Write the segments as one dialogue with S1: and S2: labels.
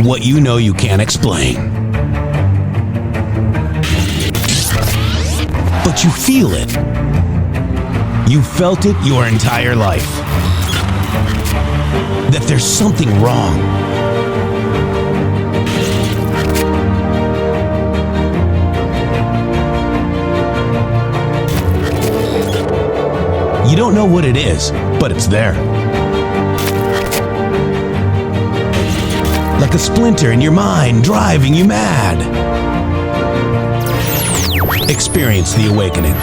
S1: What you know you can't explain. But you feel it. You felt it your entire life. That there's something wrong. You don't know what it is, but it's there. Like a splinter in your mind, driving you mad. Experience the awakening.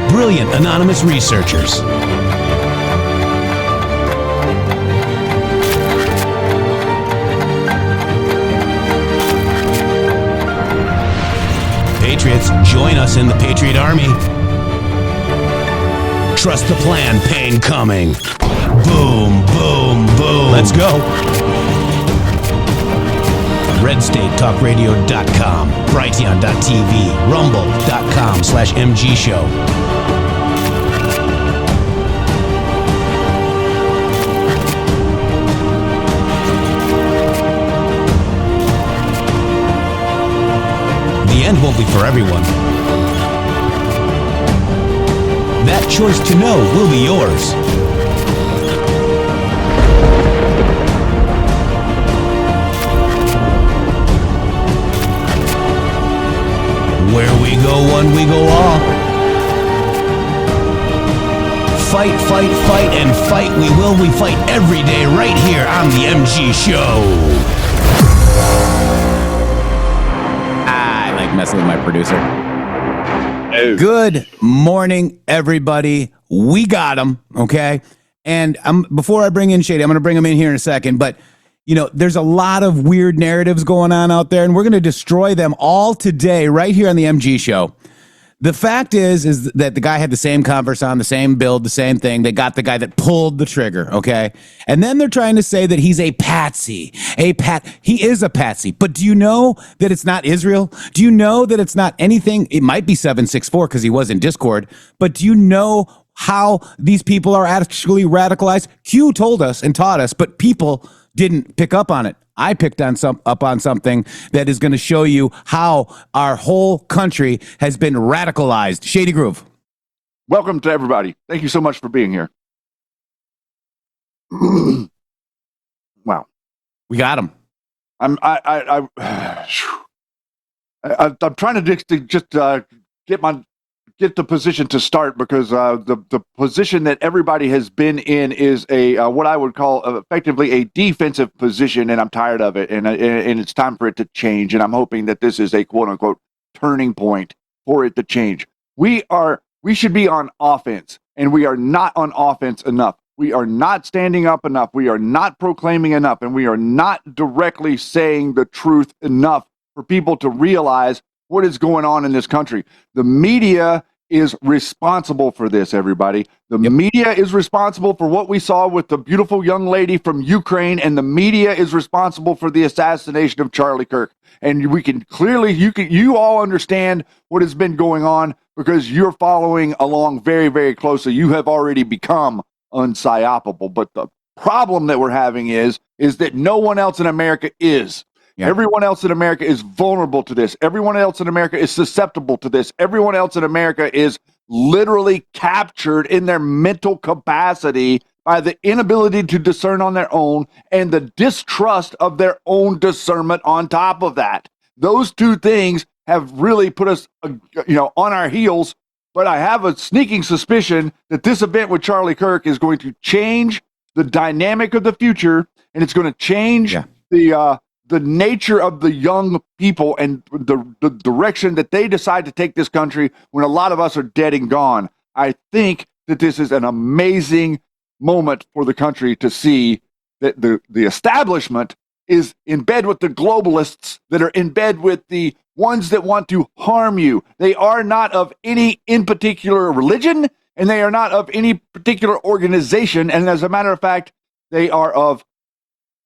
S1: Brilliant anonymous researchers. Patriots, join us in the Patriot Army. Trust the plan, pain coming. Boom, boom, boom. Let's go. RedStateTalkRadio.com, Brighteon.tv, Rumble.com/MG Show. The end won't be for everyone. That choice to know will be yours. Where we go one, we go all. Fight, fight, fight, and fight we will. We fight every day right here on the MG Show. I like messing with my producer. Oh. Good morning, everybody. We got him, okay? And before I bring in Shady, I'm going to bring him in here in a second, but you know, there's a lot of weird narratives going on out there, and we're going to destroy them all today right here on the MG Show. The fact is that the guy had the same Converse on, the same build, the same thing. They got the guy that pulled the trigger, okay? And then they're trying to say that he's a patsy. He is a patsy. But do you know that it's not Israel? Do you know that it's not anything? It might be 764 because he was in Discord. But do you know how these people are actually radicalized? Q told us and taught us, but people didn't pick up on it. I picked on something that is going to show you how our whole country has been radicalized. Shady Groove.
S2: Welcome to everybody. Thank you so much for being here. Wow.
S1: We got him.
S2: I'm trying to just get the position to start because the position that everybody has been in is a what I would call effectively a defensive position, and I'm tired of it, and it's time for it to change. And I'm hoping that this is a quote unquote turning point for it to change. We should be on offense, and we are not on offense enough. We are not standing up enough. We are not proclaiming enough, and we are not directly saying the truth enough for people to realize what is going on in this country. The media is responsible for this, everybody. The media is responsible for what we saw with the beautiful young lady from Ukraine, and the media is responsible for the assassination of Charlie Kirk. And we can clearly, you all understand what has been going on because you're following along very, very closely. You have already become unpsyopable. But the problem that we're having is that no one else in America is. Yeah. Everyone else in America is vulnerable to this. Everyone else in America is susceptible to this. Everyone else in America is literally captured in their mental capacity by the inability to discern on their own and the distrust of their own discernment on top of that. Those two things have really put us, on our heels. But I have a sneaking suspicion that this event with Charlie Kirk is going to change the dynamic of the future, and it's going to change the nature of the young people and the direction that they decide to take this country when a lot of us are dead and gone. I think that this is an amazing moment for the country to see that the establishment is in bed with the globalists that are in bed with the ones that want to harm you. They are not of any in particular religion, and they are not of any particular organization. And as a matter of fact, They are of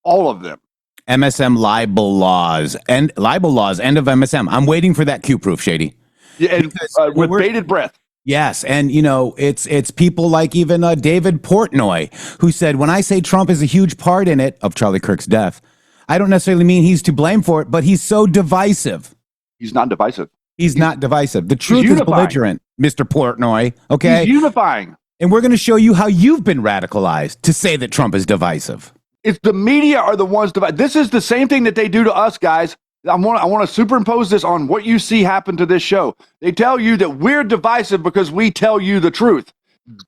S2: all of them.
S1: MSM libel laws, end of MSM. I'm waiting for that Q proof, Shady.
S2: Yeah, and with bated breath.
S1: Yes, and it's people like even David Portnoy who said, when I say Trump is a huge part in it of Charlie Kirk's death, I don't necessarily mean he's to blame for it, but he's so divisive.
S2: He's not divisive.
S1: He's not divisive. The truth is belligerent, Mr. Portnoy. Okay,
S2: he's unifying,
S1: and we're going to show you how you've been radicalized to say that Trump is divisive.
S2: It's the media are the ones divided. This is the same thing that they do to us, guys. I want to superimpose this on what you see happen to this show. They tell you that we're divisive because we tell you the truth.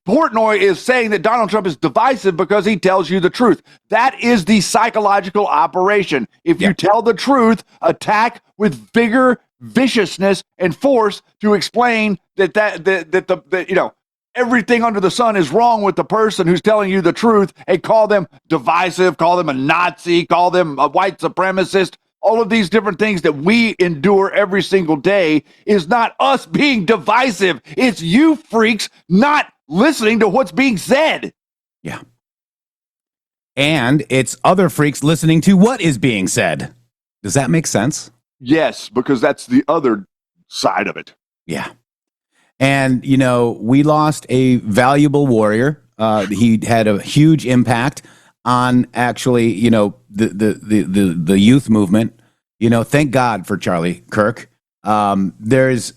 S2: Portnoy is saying that Donald Trump is divisive because he tells you the truth. That is the psychological operation. If you tell the truth, attack with vigor, viciousness, and force to explain that everything under the sun is wrong with the person who's telling you the truth, and call them divisive, call them a Nazi, call them a white supremacist. All of these different things that we endure every single day is not us being divisive. It's you freaks not listening to what's being said.
S1: Yeah. And it's other freaks listening to what is being said. Does that make sense?
S2: Yes, because that's the other side of it.
S1: Yeah. And, we lost a valuable warrior. He had a huge impact on actually, the youth movement. Thank God for Charlie Kirk. This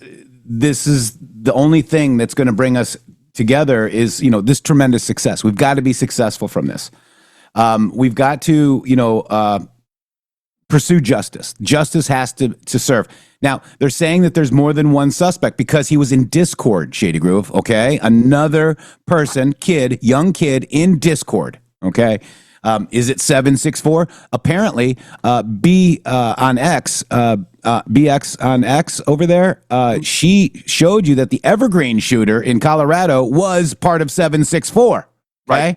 S1: is the only thing that's going to bring us together is, this tremendous success. We've got to be successful from this. We've got to, pursue justice. Justice has to serve. Now, they're saying that there's more than one suspect because he was in Discord, Shady Groove, okay? Another person, young kid in Discord, okay? Is it 764? Apparently, BX on X over there, she showed you that the Evergreen shooter in Colorado was part of 764, okay?
S2: Right.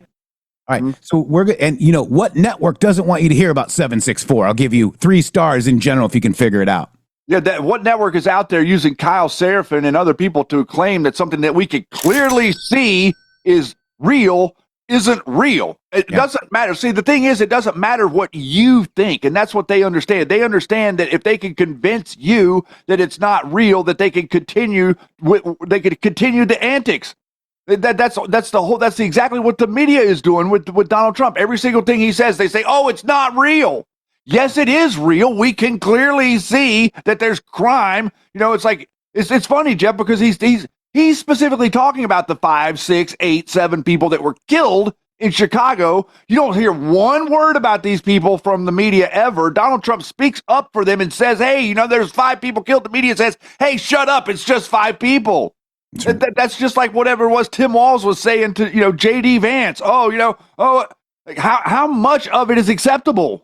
S1: All right, so what network doesn't want you to hear about 764? I'll give you 3 stars in general if you can figure it out.
S2: Yeah, what network is out there using Kyle Seraphin and other people to claim that something that we can clearly see is real isn't real? It doesn't matter. See, the thing is, it doesn't matter what you think, and that's what they understand. They understand that if they can convince you that it's not real, that they can continue the antics. That's exactly what the media is doing with Donald Trump. Every single thing he says, they say, "Oh, it's not real." Yes, it is real. We can clearly see that there's crime. It's funny, Jeff, because he's specifically talking about the 5, 6, 8, 7 people that were killed in Chicago. You don't hear one word about these people from the media ever. Donald Trump speaks up for them and says, "Hey, there's 5 people killed." The media says, "Hey, shut up. It's just 5 people." That's just like whatever it was Tim Walz was saying to JD Vance. How much of it is acceptable?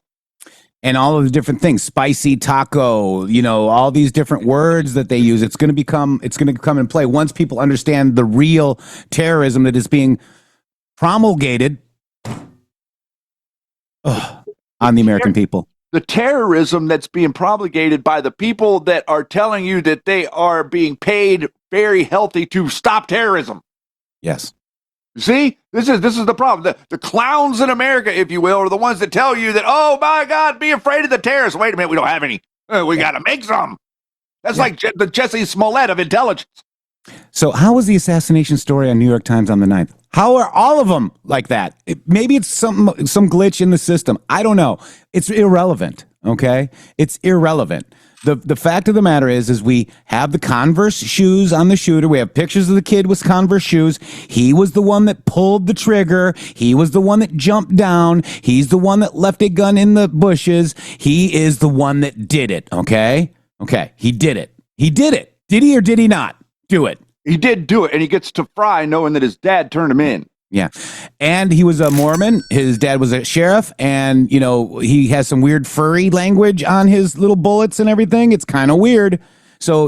S1: And all of the different things, spicy taco, all these different words that they use. It's going to come in play once people understand the real terrorism that is being promulgated on the American people.
S2: The terrorism that's being promulgated by the people that are telling you that they are being paid very healthy to stop terrorism.
S1: Yes.
S2: See, this is the problem. The clowns in America, if you will, are the ones that tell you that, "Oh my God, be afraid of the terrorists." Wait a minute, we don't have any. We got to make some. That's like the Jesse Smollett of intelligence.
S1: So how was the assassination story on New York Times on the 9th? How are all of them like that? Maybe it's some glitch in the system. I don't know. It's irrelevant, okay? It's irrelevant. The fact of the matter is we have the Converse shoes on the shooter. We have pictures of the kid with Converse shoes. He was the one that pulled the trigger. He was the one that jumped down. He's the one that left a gun in the bushes. He is the one that did it, okay? Okay, he did it. He did it. Did he or did he not do it?
S2: He did do it, and he gets to fry knowing that his dad turned him in.
S1: Yeah. And he was a Mormon. His dad was a sheriff. And, he has some weird furry language on his little bullets and everything. It's kind of weird. So,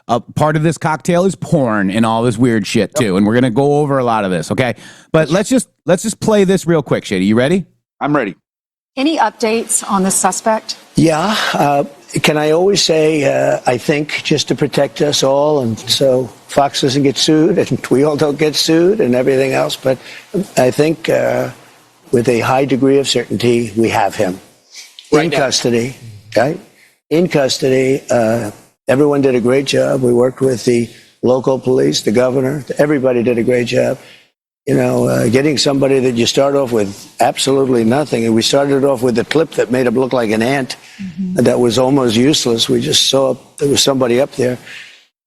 S1: a part of this cocktail is porn and all this weird shit, too. And we're going to go over a lot of this. Okay. But let's just play this real quick, Shady. You ready?
S2: I'm ready.
S3: Any updates on the suspect?
S4: Yeah. Can I always say, I think, just to protect us all, and so Fox doesn't get sued, and we all don't get sued, and everything else. But I think with a high degree of certainty, we have him in custody. Okay, in custody. Everyone did a great job. We worked with the local police, the governor. Everybody did a great job. Getting somebody that you start off with absolutely nothing. And we started off with a clip that made him look like an ant. That was almost useless. We just saw there was somebody up there.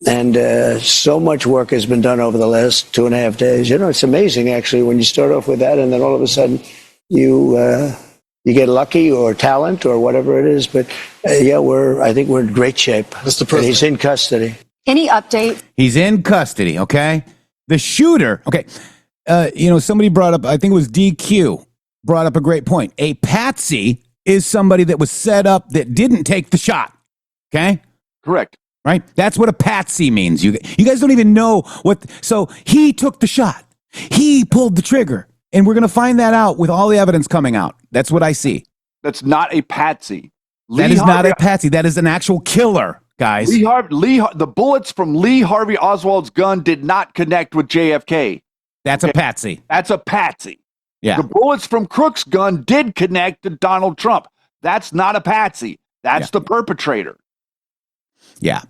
S4: And so much work has been done over the last 2.5 days. It's amazing, actually, when you start off with that and then all of a sudden you get lucky or talent or whatever it is. But I think we're in great shape.
S5: Mr. President.
S4: He's in custody.
S3: Any update?
S1: He's in custody, okay? The shooter, okay. Somebody brought up, I think it was DQ, brought up a great point. A patsy is somebody that was set up that didn't take the shot, okay?
S2: Correct.
S1: Right? That's what a patsy means. You guys don't even know what. So he took the shot. He pulled the trigger. And we're going to find that out with all the evidence coming out. That's what I see.
S2: That's not a patsy.
S1: That is not a patsy. That is an actual killer, guys.
S2: The bullets from Lee Harvey Oswald's gun did not connect with JFK.
S1: That's a patsy.
S2: That's a patsy.
S1: Yeah.
S2: The bullets from Crook's gun did connect to Donald Trump. That's not a patsy. That's the perpetrator.
S1: Yeah.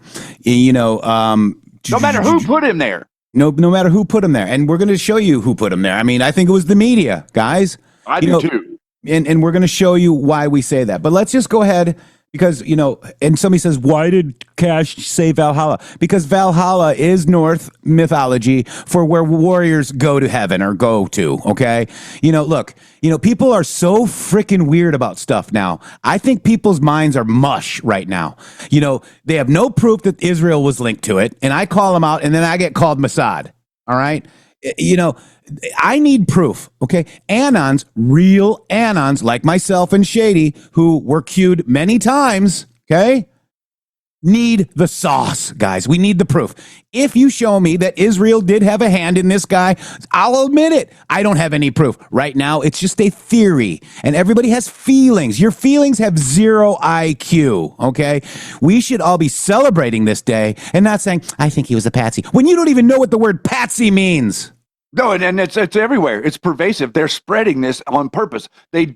S2: No matter who put him there.
S1: No matter who put him there. And we're going to show you who put him there. I mean, I think it was the media, guys.
S2: I do too.
S1: And we're going to show you why we say that. But let's just go ahead because, and somebody says, why did Cash say Valhalla? Because Valhalla is Norse mythology for where warriors go to heaven or go to, okay? Look, people are so freaking weird about stuff now. I think people's minds are mush right now. They have no proof that Israel was linked to it, and I call them out, and then I get called Mossad, all right? I need proof, okay? Anons, real Anons, like myself and Shady, who were cued many times, okay? Need the sauce, guys. We need the proof. If you show me that Israel did have a hand in this guy, I'll admit it. I don't have any proof. Right now, it's just a theory, and everybody has feelings. Your feelings have zero IQ, okay? We should all be celebrating this day and not saying, I think he was a patsy, when you don't even know what the word patsy means.
S2: No, and it's everywhere. It's pervasive. They're spreading this on purpose. They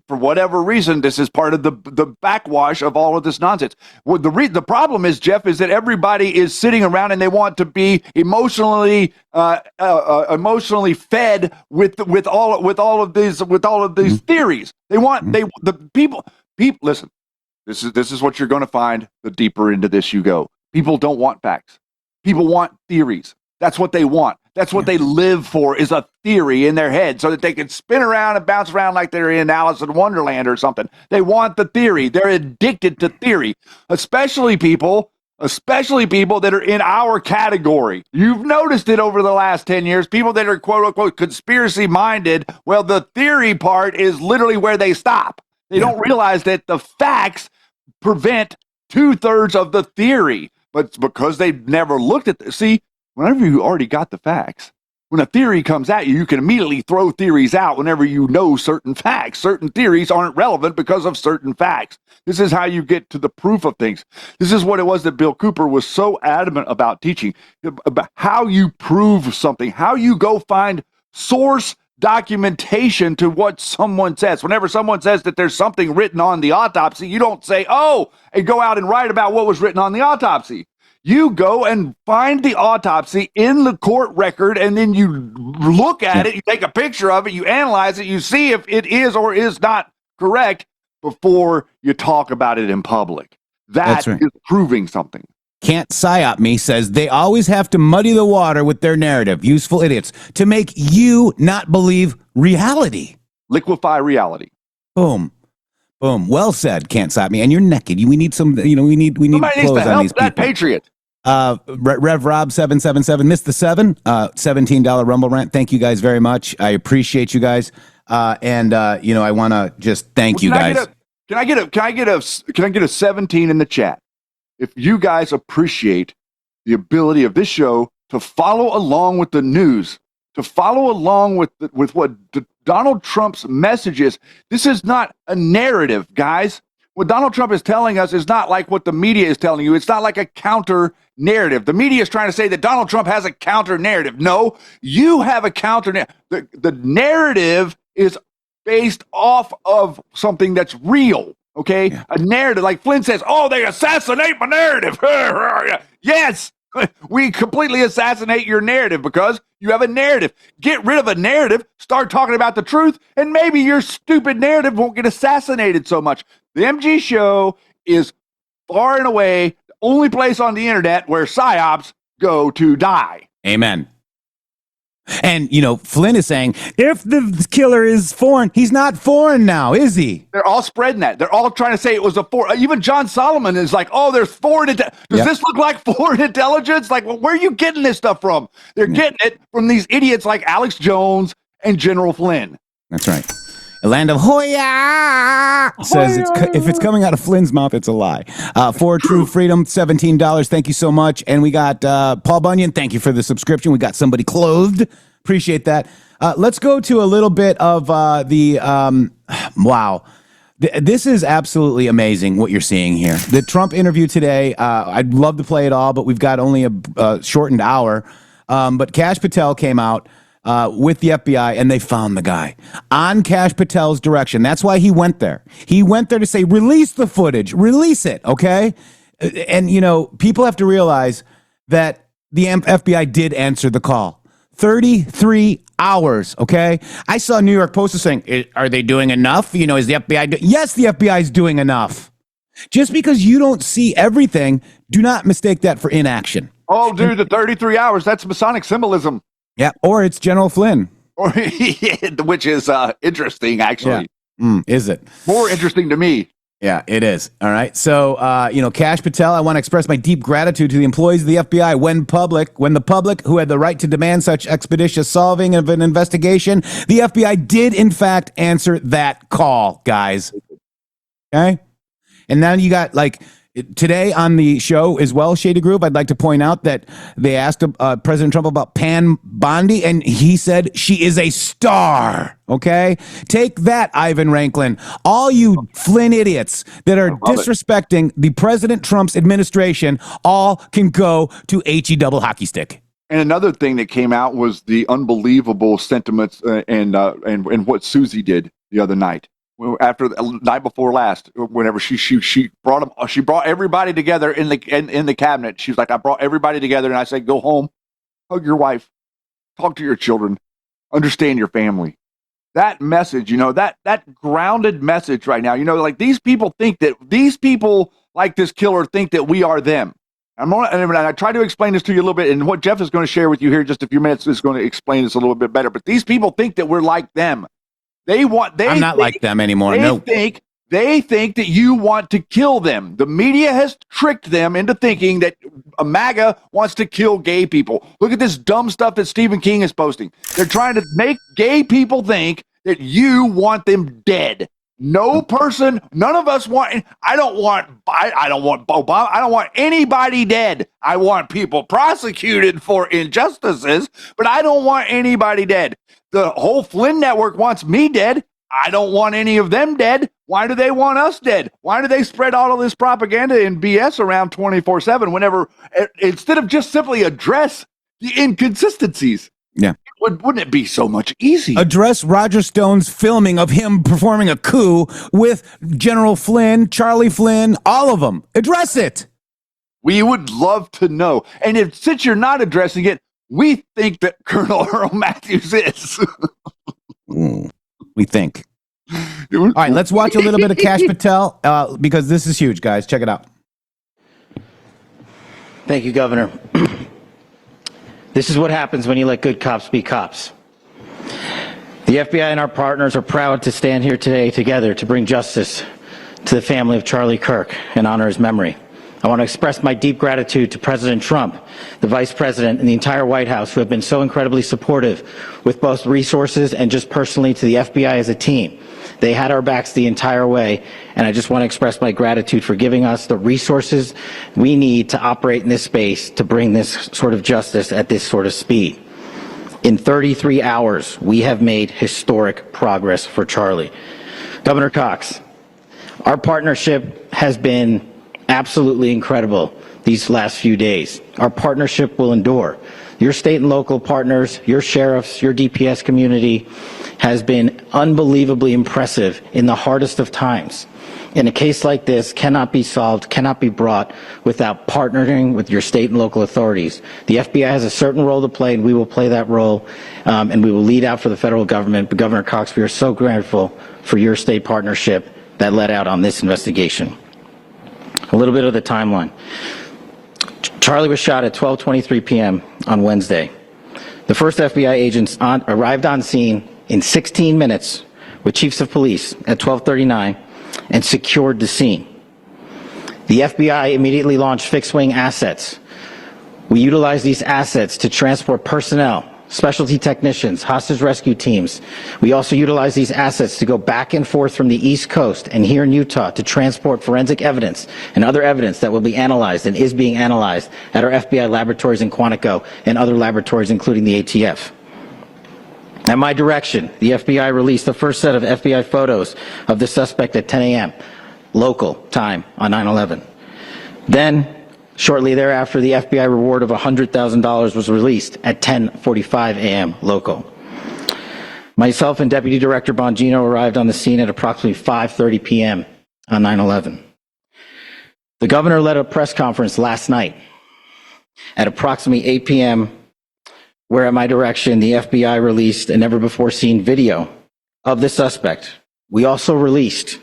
S2: for whatever reason, this is part of the backwash of all of this nonsense. Well, the problem is, Jeff, is that everybody is sitting around and they want to be emotionally fed with all of these theories. They want the people listen. This is what you're going to find the deeper into this you go. People don't want facts. People want theories. That's what they want. That's what they live for, is a theory in their head so that they can spin around and bounce around like they're in Alice in Wonderland or something. They want the theory. They're addicted to theory, especially people that are in our category. You've noticed it over the last 10 years, people that are quote unquote conspiracy minded. Well, the theory part is literally where they stop. They don't realize that the facts prevent 2/3 of the theory, but it's because they've never looked at this. See, whenever you already got the facts, when a theory comes at you, you can immediately throw theories out whenever you know certain facts. Certain theories aren't relevant because of certain facts. This is how you get to the proof of things. This is what it was that Bill Cooper was so adamant about teaching, about how you prove something, how you go find source documentation to what someone says. Whenever someone says that there's something written on the autopsy, you don't say, and go out and write about what was written on the autopsy. You go and find the autopsy in the court record, and then you look at it, you take a picture of it, you analyze it, you see if it is or is not correct before you talk about it in public. That's right. Is proving something.
S1: Can't Psyop Me says they always have to muddy the water with their narrative, useful idiots, to make you not believe reality.
S2: Liquefy reality.
S1: Boom. Boom. Well said, Can't Stop Me. And you're naked. We need some, we need
S2: somebody
S1: clothes
S2: needs to
S1: on
S2: help
S1: these
S2: that
S1: people.
S2: patriot.
S1: Rev Rob 777 missed the $17 Rumble rant. Thank you guys very much. I appreciate you guys. I want to just thank you guys.
S2: Can I get a 17 in the chat? If you guys appreciate the ability of this show to follow along with the news, to follow along with what Donald Trump's message is. This is not a narrative, guys. What Donald Trump is telling us is not like what the media is telling you. It's not like a counter narrative. The media is trying to say that Donald Trump has a counter narrative. No, you have a counter narrative. The narrative is based off of something that's real. Okay, a narrative, like Flynn says, oh, they assassinate my narrative. Yes, we completely assassinate your narrative because you have a narrative. Get rid of a narrative, start talking about the truth, and maybe your stupid narrative won't get assassinated so much. The MG Show is far and away the only place on the internet where psyops go to die.
S1: Amen. And, Flynn is saying, if the killer is foreign, he's not foreign now, is he?
S2: They're all spreading that. They're all trying to say it was a foreign. Even John Solomon is like, oh, there's foreign. Does this look like foreign intelligence? Like, well, where are you getting this stuff from? They're getting it from these idiots like Alex Jones and General Flynn.
S1: That's right. Land of Hoya says if it's coming out of Flynn's mouth, it's a lie. For True Freedom, $17. Thank you so much. And we got Paul Bunyan. Thank you for the subscription. We got somebody clothed. Appreciate that. Let's go to a little bit of wow. This is absolutely amazing what you're seeing here. The Trump interview today, I'd love to play it all, but we've got only a shortened hour. But Kash Patel came out with the FBI, and they found the guy on Kash Patel's direction. That's why he went there. He went there to say, release the footage, release it, okay? And, people have to realize that the FBI did answer the call. 33 hours, okay? I saw New York Post saying, are they doing enough? Is the FBI yes, the FBI is doing enough. Just because you don't see everything, do not mistake that for inaction.
S2: Oh, dude, the 33 hours, that's Masonic symbolism.
S1: Yeah, or it's General Flynn.
S2: Which is interesting, actually.
S1: Yeah. Is it?
S2: More interesting to me.
S1: Yeah, it is. All right. So, Kash Patel, I want to express my deep gratitude to the employees of the FBI when the public who had the right to demand such expeditious solving of an investigation, the FBI did, in fact, answer that call, guys. Okay? And now you got, today on the show as well, Shady Group, I'd like to point out that they asked President Trump about Pam Bondi, and he said she is a star, okay? Take that, Ivan Ranklin. All you Flynn idiots that are disrespecting the President Trump's administration all can go to HE double hockey stick.
S2: And another thing that came out was the unbelievable sentiments and what Susie did the other night. After the night before last, whenever she brought everybody together in the cabinet. She was like, I brought everybody together, and I said, go home, hug your wife, talk to your children, understand your family. That message, that grounded message right now. These people like this killer think that we are them. And I try to explain this to you a little bit, and what Jeff is going to share with you here in just a few minutes is going to explain this a little bit better. But these people think that we're like them. I'm
S1: not like them anymore.
S2: They think that you want to kill them. The media has tricked them into thinking that MAGA wants to kill gay people. Look at this dumb stuff that Stephen King is posting. They're trying to make gay people think that you want them dead. No person, none of us want. I don't want Obama. I don't want anybody dead. I want people prosecuted for injustices, but I don't want anybody dead. The whole Flynn network wants me dead. I don't want any of them dead. Why do they want us dead? Why do they spread all of this propaganda and BS around 24/7 whenever, instead of just simply address the inconsistencies?
S1: Yeah.
S2: Wouldn't it be so much easier?
S1: Address Roger Stone's filming of him performing a coup with General Flynn, Charlie Flynn, all of them. Address it.
S2: We would love to know. And since you're not addressing it, we think that Colonel Earl Matthews is.
S1: We think. All right, let's watch a little bit of Kash Patel because this is huge, guys. Check it out.
S5: Thank you, Governor. This is what happens when you let good cops be cops. The FBI and our partners are proud to stand here today together to bring justice to the family of Charlie Kirk and honor his memory. I want to express my deep gratitude to President Trump, the Vice President, and the entire White House who have been so incredibly supportive with both resources and just personally to the FBI as a team. They had our backs the entire way, and I just want to express my gratitude for giving us the resources we need to operate in this space to bring this sort of justice at this sort of speed. In 33 hours, we have made historic progress for Charlie. Governor Cox, our partnership has been absolutely incredible these last few days. Our partnership will endure. Your state and local partners, your sheriffs, your DPS community, has been unbelievably impressive in the hardest of times. And a case like this cannot be solved, cannot be brought without partnering with your state and local authorities. The FBI has a certain role to play, and we will play that role, and we will lead out for the federal government. But Governor Cox, we are so grateful for your state partnership that led out on this investigation. A little bit of the timeline. Charlie was shot at 12:23 p.m. on Wednesday. The first FBI agents arrived on scene in 16 minutes with chiefs of police at 12:39 and secured the scene. The FBI immediately launched fixed-wing assets. We utilized these assets to transport personnel, specialty technicians, hostage rescue teams. We also utilized these assets to go back and forth from the East Coast and here in Utah to transport forensic evidence and other evidence that will be analyzed and is being analyzed at our FBI laboratories in Quantico and other laboratories, including the ATF. At my direction, the FBI released the first set of FBI photos of the suspect at 10 a.m. local time on 9/11. Then, shortly thereafter, the FBI reward of $100,000 was released at 10:45 a.m. local. Myself and Deputy Director Bongino arrived on the scene at approximately 5:30 p.m. on 9/11. The governor led a press conference last night at approximately 8 p.m., where at my direction, the FBI released a never-before-seen video of the suspect. We also released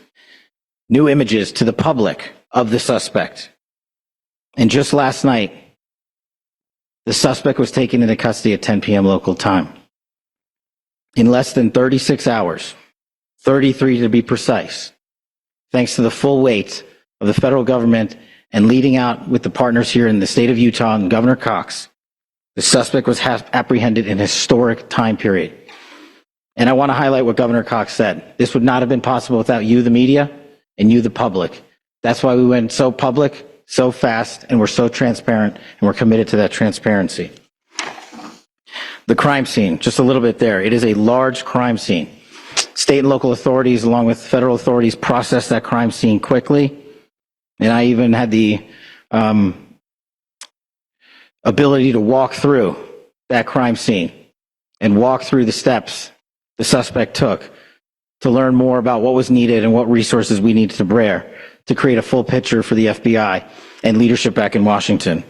S5: new images to the public of the suspect. And just last night, the suspect was taken into custody at 10 p.m. local time. In less than 36 hours, 33 to be precise, thanks to the full weight of the federal government and leading out with the partners here in the state of Utah and Governor Cox, the suspect was apprehended in a historic time period. And I want to highlight what Governor Cox said. This would not have been possible without you, the media, and you, the public. That's why we went so public, so fast, and we're so transparent, and we're committed to that transparency. The crime scene, just a little bit there. It is a large crime scene. State and local authorities, along with federal authorities, processed that crime scene quickly. And I even had the ability to walk through that crime scene and walk through the steps the suspect took to learn more about what was needed and what resources we needed to bear to create a full picture for the FBI and leadership back in Washington.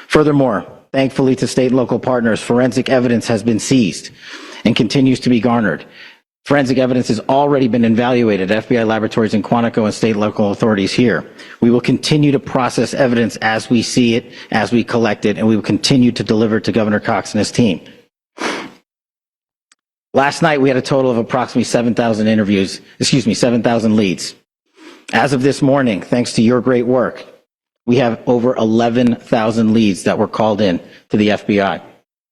S5: Furthermore, thankfully to state and local partners, forensic evidence has been seized and continues to be garnered. Forensic evidence has already been evaluated at FBI laboratories in Quantico and state and local authorities here. We will continue to process evidence as we see it, as we collect it, and we will continue to deliver to Governor Cox and his team. Last night, we had a total of approximately 7,000 leads. As of this morning, thanks to your great work, we have over 11,000 leads that were called in to the FBI.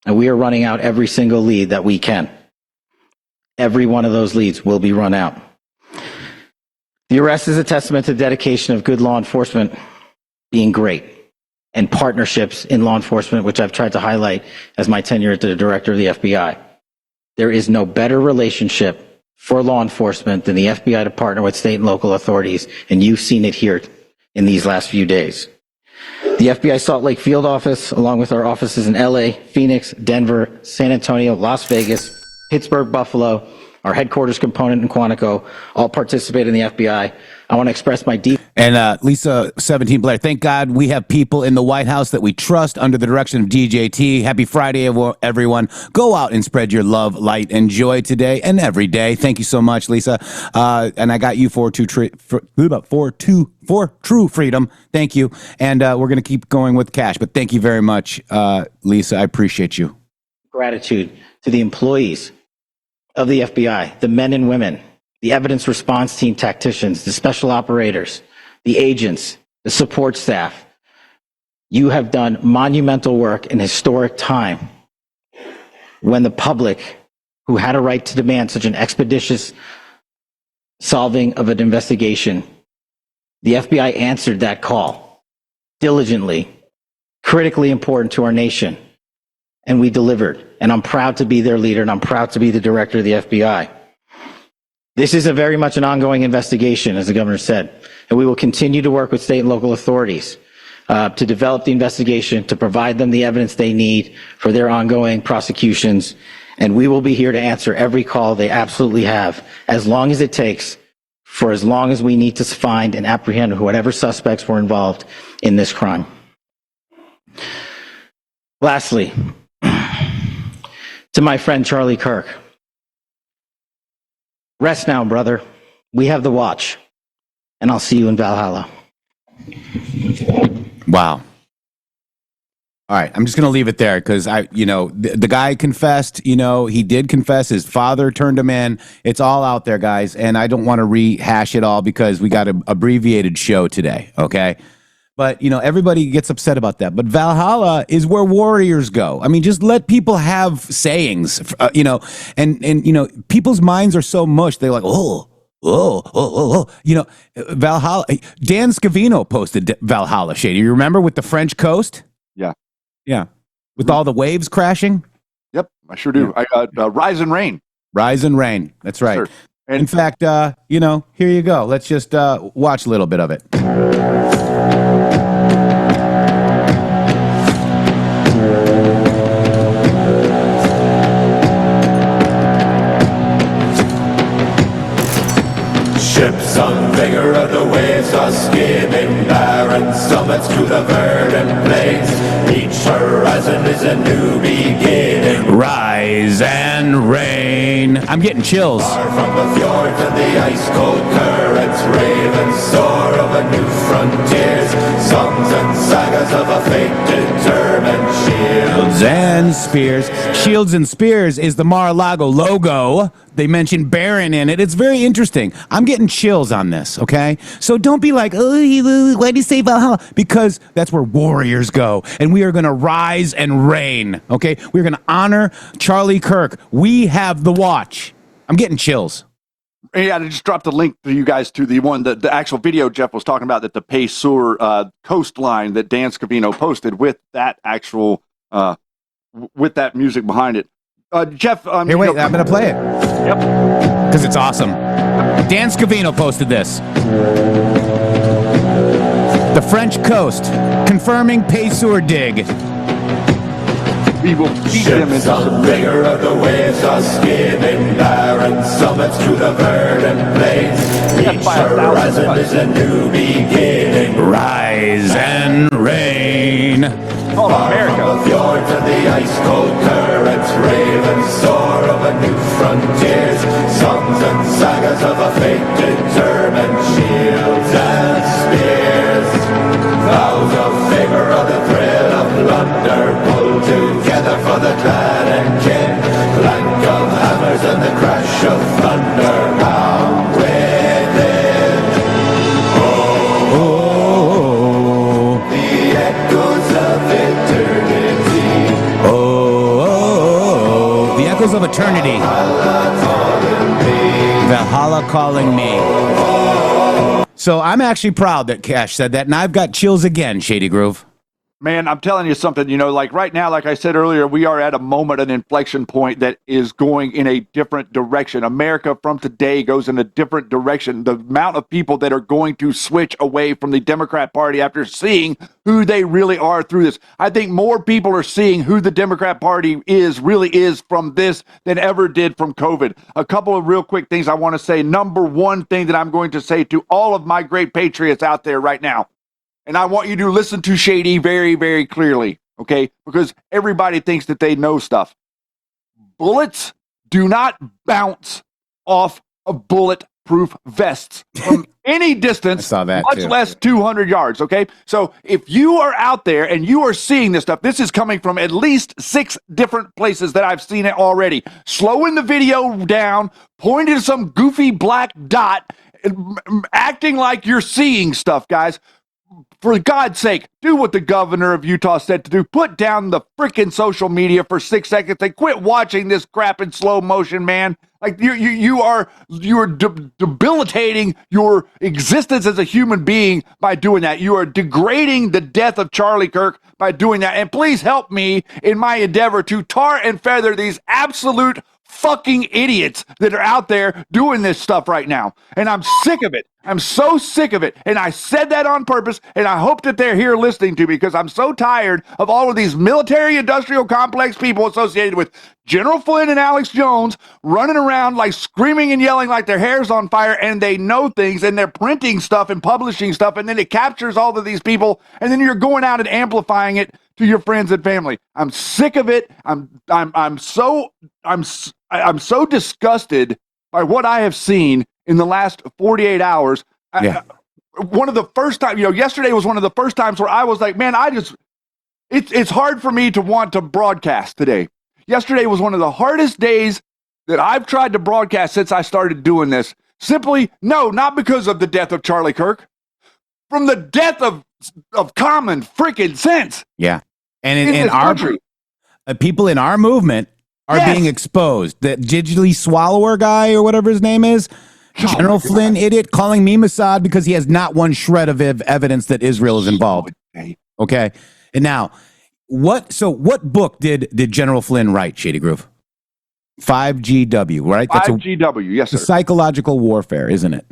S5: And we are running out every single lead that we can. Every one of those leads will be run out. The arrest is a testament to the dedication of good law enforcement being great and partnerships in law enforcement, which I've tried to highlight as my tenure as the director of the FBI. There is no better relationship for law enforcement than the FBI to partner with state and local authorities, and you've seen it here in these last few days. The FBI Salt Lake field office, along with our offices in LA, Phoenix, Denver, San Antonio, Las Vegas, Pittsburgh, Buffalo, our headquarters component in Quantico, all participate in the FBI. I want to express my deep...
S1: And Lisa 17 Blair, thank God we have people in the White House that we trust under the direction of DJT. Happy Friday, everyone. Go out and spread your love, light, and joy today and every day. Thank you so much, Lisa. And I got you for true freedom. Thank you. And we're going to keep going with cash. But thank you very much, Lisa. I appreciate you.
S5: Gratitude to the employees of the FBI, the men and women, the evidence response team tacticians, the special operators, the agents, the support staff. You have done monumental work in historic time when the public, who had a right to demand such an expeditious solving of an investigation, the FBI answered that call diligently, critically important to our nation, and we delivered. And I'm proud to be their leader, and I'm proud to be the director of the FBI. This is a very much an ongoing investigation, as the governor said, and we will continue to work with state and local authorities to develop the investigation, to provide them the evidence they need for their ongoing prosecutions, And we will be here to answer every call they absolutely have, as long as it takes, for as long as we need to find and apprehend whatever suspects were involved in this crime. Lastly, to my friend Charlie Kirk, rest now, brother. We have the watch, and I'll see you in Valhalla.
S1: Wow. All right, I'm just going to leave it there because the guy confessed, he did confess. His father turned him in. It's all out there, guys. And I don't want to rehash it all because we got an abbreviated show today. Okay. But, everybody gets upset about that. But Valhalla is where warriors go. I mean, just let people have sayings, and people's minds are so mush. They're like, Valhalla. Valhalla. Dan Scavino posted Valhalla, Shady. You remember with the French coast?
S2: Yeah.
S1: Yeah. With all the waves crashing?
S2: Yep, I sure do.
S1: Yeah.
S2: I got Rise and Rain.
S1: Rise and Rain. That's right.
S2: Sure. And
S1: in fact, here you go. Let's just watch a little bit of it.
S6: Ships on vigor of the waves are skimming barren summits to the verdant plains. Each horizon is a new beginning.
S1: Rise and rain. I'm getting chills.
S6: Far from the fjords and the ice-cold currents, ravens soar over new frontiers. Songs and sagas of a fate determined. Shields
S1: and spears. Shields and spears is the Mar-a-Lago logo. They mentioned Baron in it. It's very interesting. I'm getting chills on this, okay? So don't be like, oh, why do you say Valhalla? Because that's where warriors go. And we are going to rise and reign, okay? We're going to honor Charlie Kirk. We have the watch. I'm getting chills.
S2: Yeah, I just dropped the link to you guys to the actual video Jeff was talking about, that the Payseur coastline that Dan Scavino posted with that actual, with that music behind it. Jeff,
S1: here, wait, I'm going to play it.
S2: Yep.
S1: Because it's awesome. Dan Scavino posted this. The French coast, confirming Payseur dig.
S2: We will beat them
S6: ships
S2: into
S6: on rigor of the waves are skimming barren summits to the verdant plains. Each horizon is a new beginning.
S1: Rise and reign.
S2: Oh,
S6: Far
S2: America.
S6: from the fjords and the ice-cold currents, ravens soar over new frontiers. Songs and sagas of a fate determined. Shields and spears, vows of favor of the thrill of plunder, pull together for the clan and kin. Clank of hammers and the crash of thunder, bound within. The echoes of eternity.
S1: The echoes of eternity. Valhalla calling me. So I'm actually proud that Cash said that, and I've got chills again, Shady Groove.
S2: Man, I'm telling you something, like right now, like I said earlier, we are at a moment, an inflection point that is going in a different direction. America from today goes in a different direction. The amount of people that are going to switch away from the Democrat Party after seeing who they really are through this. I think more people are seeing who the Democrat Party really is from this than ever did from COVID. A couple of real quick things I want to say. Number one thing that I'm going to say to all of my great patriots out there right now, and I want you to listen to Shady very, very clearly, okay? Because everybody thinks that they know stuff. Bullets do not bounce off of bulletproof vests from any distance,
S1: I saw that
S2: much
S1: too.
S2: less 200 yards, okay? So if you are out there and you are seeing this stuff, this is coming from at least 6 different places that I've seen it already. Slowing the video down, pointing to some goofy black dot, acting like you're seeing stuff, guys. For God's sake, do what the governor of Utah said to do. Put down the freaking social media for 6 seconds and quit watching this crap in slow motion, man. Like you are debilitating your existence as a human being by doing that. You are degrading the death of Charlie Kirk by doing that. And please help me in my endeavor to tar and feather these absolute fucking idiots that are out there doing this stuff right now. And I'm sick of it. I'm so sick of it. And I said that on purpose, and I hope that they're here listening to me because I'm so tired of all of these military industrial complex people associated with General Flynn and Alex Jones running around like screaming and yelling like their hair's on fire, and they know things, and they're printing stuff and publishing stuff, and then it captures all of these people, and then you're going out and amplifying it to your friends and family. I'm sick of it. I'm so disgusted by what I have seen in the last 48 hours.
S1: Yeah.
S2: One of the first times, yesterday was one of the first times where I was like, man, it's hard for me to want to broadcast today. Yesterday was one of the hardest days that I've tried to broadcast since I started doing this. Simply, no, not because of the death of Charlie Kirk, from the death of common freaking sense.
S1: Yeah. And
S2: in
S1: our
S2: country.
S1: People in our movement are being exposed. The digitally swallower guy or whatever his name is, General Flynn idiot, calling me Mossad because he has not one shred of evidence that Israel is involved. Okay. And now, what book did General Flynn write, Shady Groove? 5GW, right?
S2: 5GW, yes, sir.
S1: Psychological warfare, isn't it?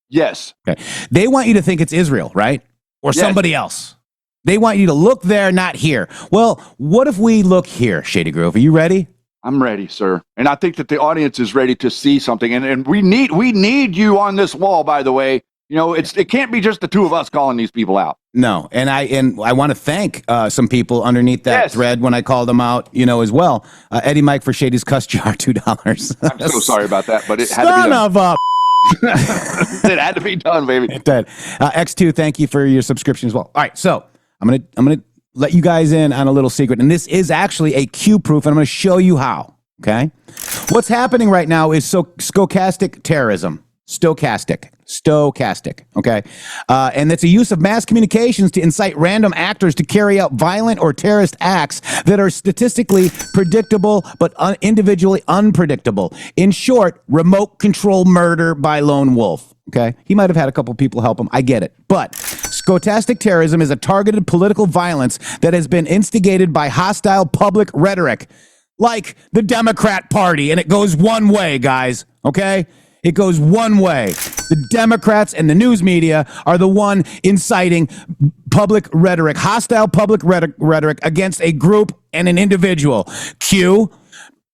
S2: Yes.
S1: Okay. They want you to think it's Israel, right? Or somebody else. They want you to look there, not here. Well, what if we look here, Shady Groove? Are you ready?
S2: I'm ready, sir. And I think that the audience is ready to see something. And we need you on this wall, by the way. It can't be just the two of us calling these people out.
S1: No. And I want to thank some people underneath that thread when I called them out, as well. Eddie Mike for Shady's cuss jar, $2.
S2: I'm so sorry about that, but it had
S1: Son
S2: to be done.
S1: of a
S2: It had to be done, baby.
S1: It did. X2, thank you for your subscription as well. All right, so I'm gonna let you guys in on a little secret, and this is actually a Q proof, and I'm gonna show you how. Okay, what's happening right now is stochastic terrorism. Stochastic. Okay, and that's a use of mass communications to incite random actors to carry out violent or terrorist acts that are statistically predictable but individually unpredictable. In short, remote control murder by lone wolf. Okay, he might have had a couple people help him. I get it, but stochastic terrorism is a targeted political violence that has been instigated by hostile public rhetoric, like the Democrat Party, and it goes one way, guys. Okay. It goes one way. The Democrats and the news media are the one inciting public rhetoric, hostile public rhetoric against a group and an individual. Q,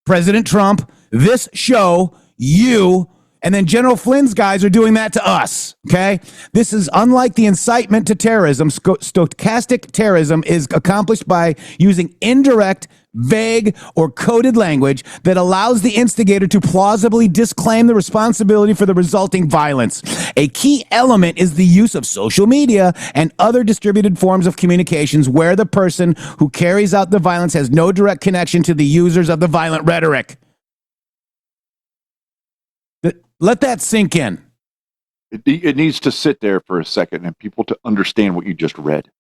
S1: President Trump, this show, you, and then General Flynn's guys are doing that to us, okay? This is unlike the incitement to terrorism. Stochastic terrorism is accomplished by using indirect, vague, or coded language that allows the instigator to plausibly disclaim the responsibility for the resulting violence. A key element is the use of social media and other distributed forms of communications where the person who carries out the violence has no direct connection to the users of the violent rhetoric. Let that sink in.
S2: It needs to sit there for a second and people to understand what you just read.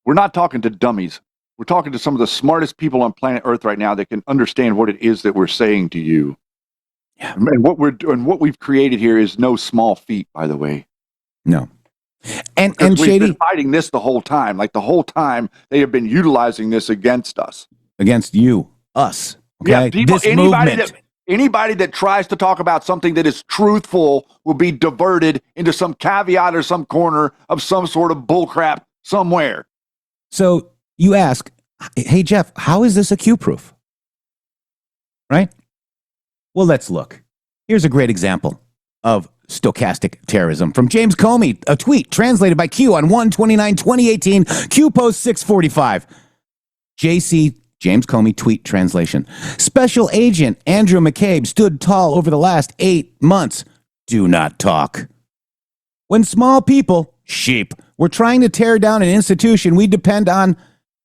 S2: We're not talking to dummies. We're talking to some of the smartest people on planet Earth right now that can understand what it is that we're saying to you. Yeah. And what we've created here is no small feat, by the way.
S1: No. And
S2: we've
S1: Shady,
S2: been fighting this the whole time. Like the whole time they have been utilizing this against us.
S1: Against you, us. Okay.
S2: Yeah, people,
S1: this movement.
S2: Anybody that tries to talk about something that is truthful will be diverted into some caveat or some corner of some sort of bullcrap somewhere.
S1: So you ask, hey, Jeff, how is this a Q proof? Right? Well, let's look. Here's a great example of stochastic terrorism from James Comey, a tweet translated by Q on 1/29/2018, Q post 645. James Comey tweet translation. Special Agent Andrew McCabe stood tall over the last 8 months. Do not talk. When small people, sheep, were trying to tear down an institution, we depend on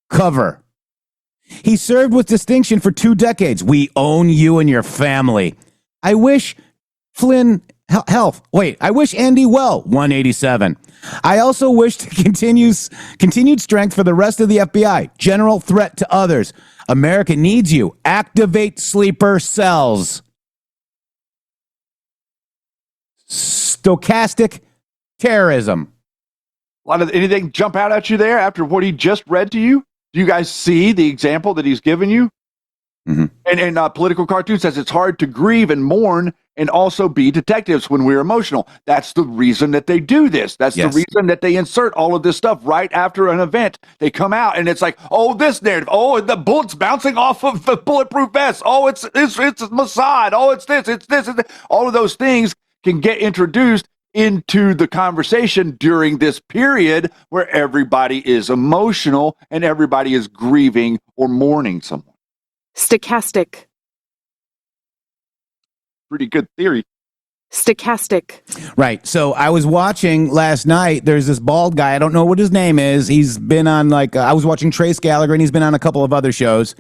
S1: cover. He served with distinction for 2 decades. We own you and your family. I wish Flynn health. Wait, I wish Andy well. 187. I also wish to continued strength for the rest of the FBI. General threat to others. America needs you. Activate sleeper cells. Stochastic terrorism.
S2: Anything jump out at you there after what he just read to you? Do you guys see the example that he's given you? And political cartoon says it's hard to grieve and mourn and also be detectives when we're emotional. That's the reason that they do this. That's the reason that they insert all of this stuff right after an event. They come out and it's like, oh, this narrative. Oh, the bullets bouncing off of the bulletproof vest. Oh, it's Mossad. Oh, it's this. It's this. All of those things can get introduced into the conversation during this period where everybody is emotional and everybody is grieving or mourning someone.
S7: Stochastic.
S2: Pretty good theory.
S7: Stochastic.
S1: Right. So I was watching last night. There's this bald guy. I don't know what his name is. He's been on I was watching Trace Gallagher, and he's been on a couple of other shows.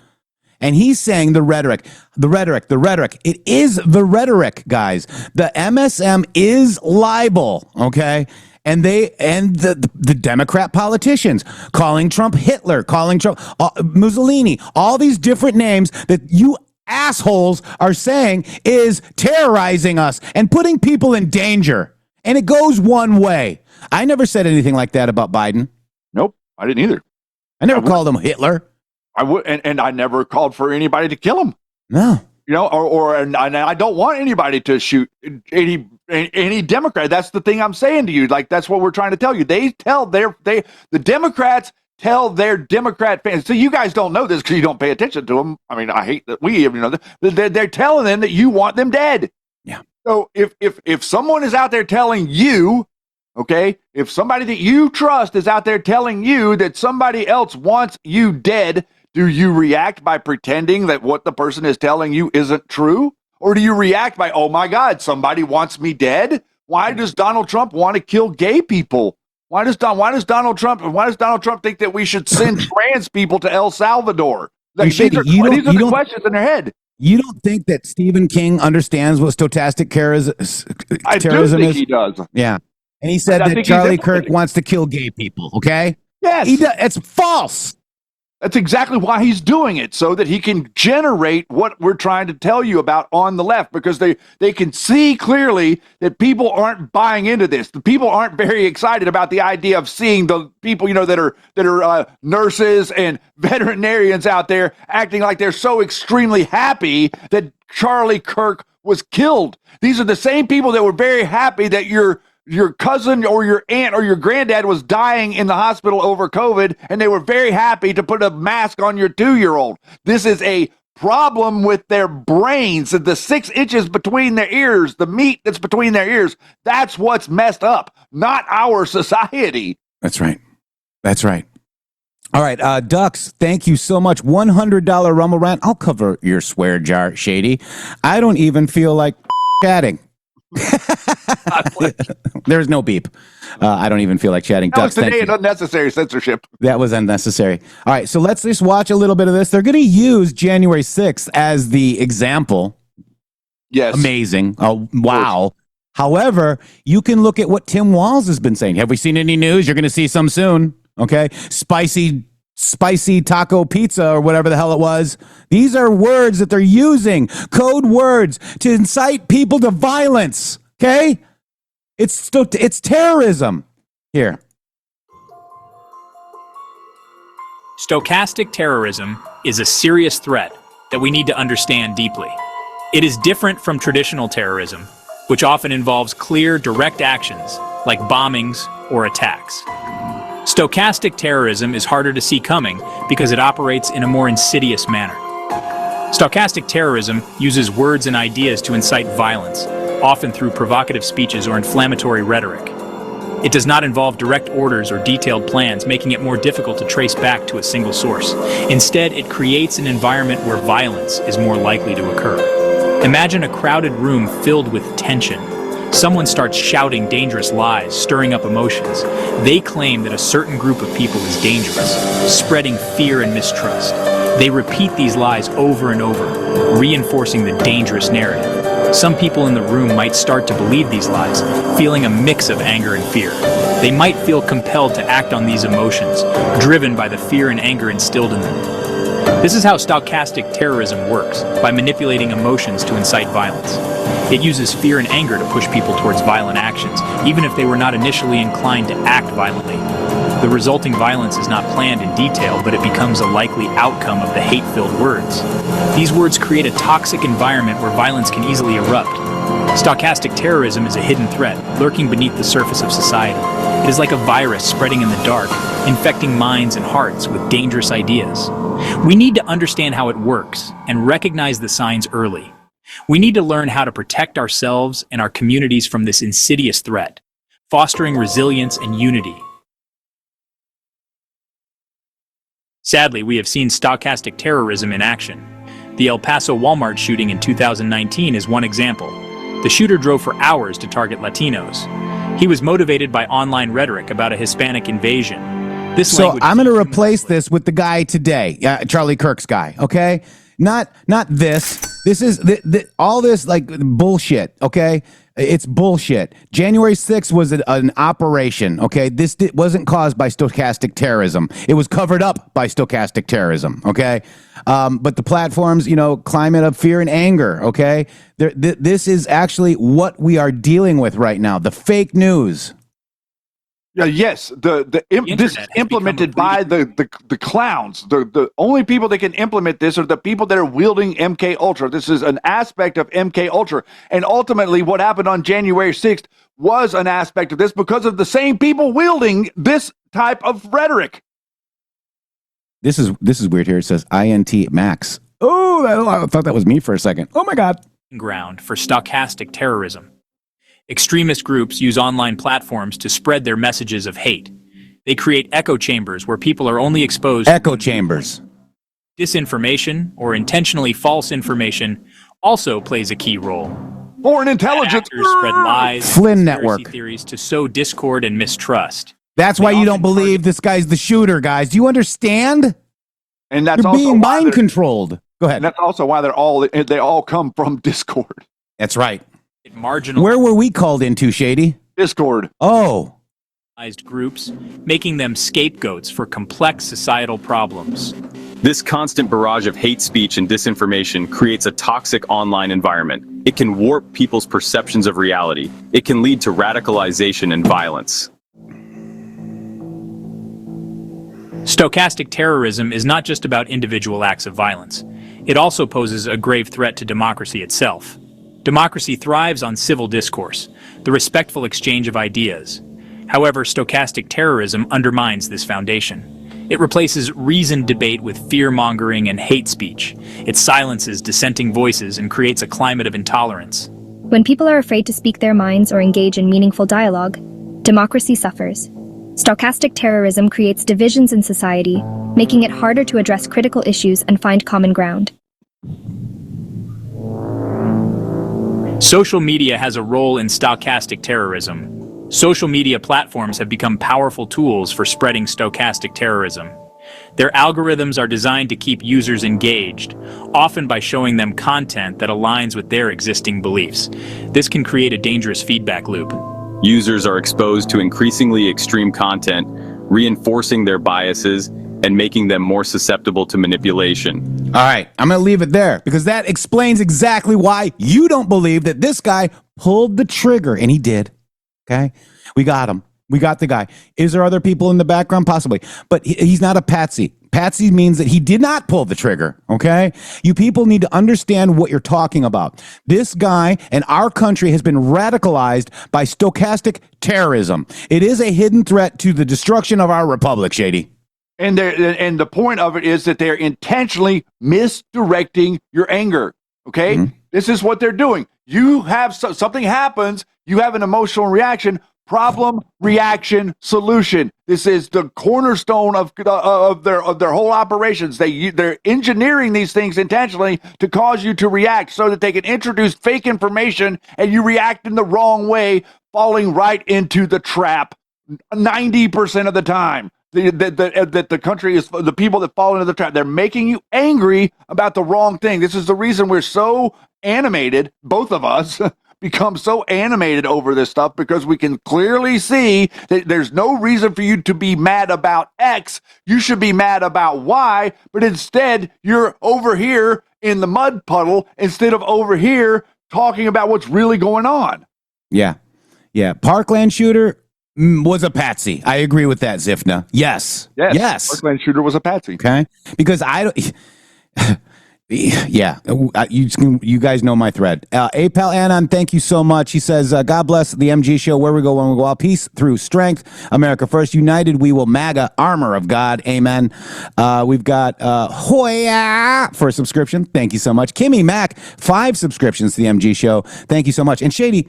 S1: And he's saying the rhetoric. It is the rhetoric, guys. The MSM is libel, okay? And the Democrat politicians calling Trump Hitler, calling Trump Mussolini, all these different names that you assholes are saying is terrorizing us and putting people in danger. And it goes one way. I never said anything like that about Biden.
S2: Nope, I didn't either.
S1: I never called him Hitler.
S2: I would, and I never called for anybody to kill him.
S1: No.
S2: You know, and I don't want anybody to shoot any Democrat. That's the thing I'm saying to you. Like, that's what we're trying to tell you. The Democrats tell their Democrat fans. So you guys don't know this because you don't pay attention to them. I mean, I hate that we even know that. They're telling them that you want them dead.
S1: Yeah.
S2: So if someone is out there telling you, okay, if somebody that you trust is out there telling you that somebody else wants you dead, do you react by pretending that what the person is telling you isn't true? Or do you react by, oh my God, somebody wants me dead? Why does Donald Trump want to kill gay people? Why does Donald Trump think that we should send trans people to El Salvador? Like, these are the questions in their head.
S1: You don't think that Stephen King understands what stochastic terrorism is?
S2: He does.
S1: Yeah. And he said that Charlie Kirk wants to kill gay people, okay?
S2: Yes.
S1: It's false.
S2: That's exactly why he's doing it, so that he can generate what we're trying to tell you about on the left, because they can see clearly that people aren't buying into this. The people aren't very excited about the idea of seeing the people, that are nurses and veterinarians out there acting like they're so extremely happy that Charlie Kirk was killed. These are the same people that were very happy that your cousin or your aunt or your granddad was dying in the hospital over COVID, and they were very happy to put a mask on your 2-year-old. This is a problem with their brains, the 6 inches between their ears, the meat that's between their ears. That's what's messed up, not our society.
S1: That's right. All right, Ducks, thank you so much. $100 Rumble Rant. I'll cover your swear jar, Shady. I don't even feel like chatting. There's no beep. I don't even feel like chatting.
S2: That was today an unnecessary censorship.
S1: That was unnecessary. All right, so let's just watch a little bit of this. They're going to use January 6th as the example.
S2: Yes.
S1: Amazing. Oh, wow. However, you can look at what Tim Walz has been saying. Have we seen any news? You're going to see some soon. Okay. Spicy taco pizza or whatever the hell it was. These are words that they're using, code words to incite people to violence. Okay? It's terrorism. Here.
S8: Stochastic terrorism is a serious threat that we need to understand deeply. It is different from traditional terrorism, which often involves clear, direct actions like bombings or attacks. Stochastic terrorism is harder to see coming because it operates in a more insidious manner. Stochastic terrorism uses words and ideas to incite violence, often through provocative speeches or inflammatory rhetoric. It does not involve direct orders or detailed plans, making it more difficult to trace back to a single source. Instead, it creates an environment where violence is more likely to occur. Imagine a crowded room filled with tension. Someone starts shouting dangerous lies, stirring up emotions. They claim that a certain group of people is dangerous, spreading fear and mistrust. They repeat these lies over and over, reinforcing the dangerous narrative. Some people in the room might start to believe these lies, feeling a mix of anger and fear. They might feel compelled to act on these emotions, driven by the fear and anger instilled in them. This is how stochastic terrorism works, by manipulating emotions to incite violence. It uses fear and anger to push people towards violent actions, even if they were not initially inclined to act violently. the resulting violence is not planned in detail, but it becomes a likely outcome of the hate-filled words. These words create a toxic environment where violence can easily erupt. Stochastic terrorism is a hidden threat, lurking beneath the surface of society. It is like a virus spreading in the dark, infecting minds and hearts with dangerous ideas. We need to understand how it works and recognize the signs early. We need to learn how to protect ourselves and our communities from this insidious threat, fostering resilience and unity. Sadly, we have seen stochastic terrorism in action. The El Paso Walmart shooting in 2019 is one example. The shooter drove for hours to target Latinos. He was motivated by online rhetoric about a Hispanic invasion.
S1: So I'm going to replace this with the guy today, Charlie Kirk's guy. Okay, not this. This is all this like bullshit. Okay, it's bullshit. January 6th was an operation. Okay, this wasn't caused by stochastic terrorism. It was covered up by stochastic terrorism. Okay, but the platforms, climate of fear and anger. Okay, this is actually what we are dealing with right now. The fake news.
S2: Yeah, yes, this is implemented by the clowns. The only people that can implement this are the people that are wielding MK Ultra. This is an aspect of MK Ultra, and ultimately, what happened on January 6th was an aspect of this because of the same people wielding this type of rhetoric.
S1: This is weird. Here it says INT Max. Oh, I thought that was me for a second. Oh my God.
S8: Ground for stochastic terrorism. Extremist groups use online platforms to spread their messages of hate. They create echo chambers where people are only exposed to
S1: echo chambers.
S8: Disinformation or intentionally false information also plays a key role.
S2: Foreign intelligence
S8: actors spread lies,
S1: Flynn Network
S8: theories to sow discord and mistrust.
S1: That's why you don't believe this guy's the shooter, guys. Do you understand?
S2: And that's
S1: You're
S2: also
S1: being mind controlled. Go ahead.
S2: And that's also why they all come from Discord.
S1: That's right.
S8: Marginalized
S1: Where were we called into, Shady?
S2: Discord.
S1: Oh.
S8: Groups, making them scapegoats for complex societal problems.
S9: This constant barrage of hate speech and disinformation creates a toxic online environment. It can warp people's perceptions of reality. It can lead to radicalization and violence.
S8: Stochastic terrorism is not just about individual acts of violence. It also poses a grave threat to democracy itself. Democracy thrives on civil discourse, the respectful exchange of ideas. However, stochastic terrorism undermines this foundation. It replaces reasoned debate with fear-mongering and hate speech. It silences dissenting voices and creates a climate of intolerance.
S10: When people are afraid to speak their minds or engage in meaningful dialogue, democracy suffers. Stochastic terrorism creates divisions in society, making it harder to address critical issues and find common ground.
S8: Social media has a role in stochastic terrorism. Social media platforms have become powerful tools for spreading stochastic terrorism. Their algorithms are designed to keep users engaged, often by showing them content that aligns with their existing beliefs. This can create a dangerous feedback loop.
S9: Users are exposed to increasingly extreme content, reinforcing their biases and making them more susceptible to manipulation.
S1: All right, I'm going to leave it there because that explains exactly why you don't believe that this guy pulled the trigger, and he did. Okay? We got him. We got the guy. Is there other people in the background? Possibly. But he's not a patsy. Patsy means that he did not pull the trigger, okay? You people need to understand what you're talking about. This guy and our country has been radicalized by stochastic terrorism. It is a hidden threat to the destruction of our republic, Shady.
S2: And the point of it is that they're intentionally misdirecting your anger, okay? Mm-hmm. This is what they're doing. You have something happens, you have an emotional reaction. Problem, reaction, solution. This is the cornerstone of their whole operations. They're engineering these things intentionally to cause you to react so that they can introduce fake information and you react in the wrong way, falling right into the trap 90% of the time. The country is the people that fall into the trap. They're making you angry about the wrong thing. This is the reason we're so animated, both of us. Become so animated over this stuff because we can clearly see that there's no reason for you to be mad about X. You should be mad about Y, but instead you're over here in the mud puddle instead of over here talking about what's really going on.
S1: Yeah. Parkland shooter, was a patsy. I agree with that, Zifna. Yes. Yes.
S2: Parkland shooter was a patsy.
S1: Okay. Because I don't. Yeah, you guys know my thread. Apal Anon, thank you so much. He says, God bless the MG show, where we go when we go out. Peace through strength. America first. United we will MAGA. Armor of God. Amen. We've got Hoya for a subscription. Thank you so much. Kimmy Mac, 5 subscriptions to the MG show. Thank you so much. And Shady,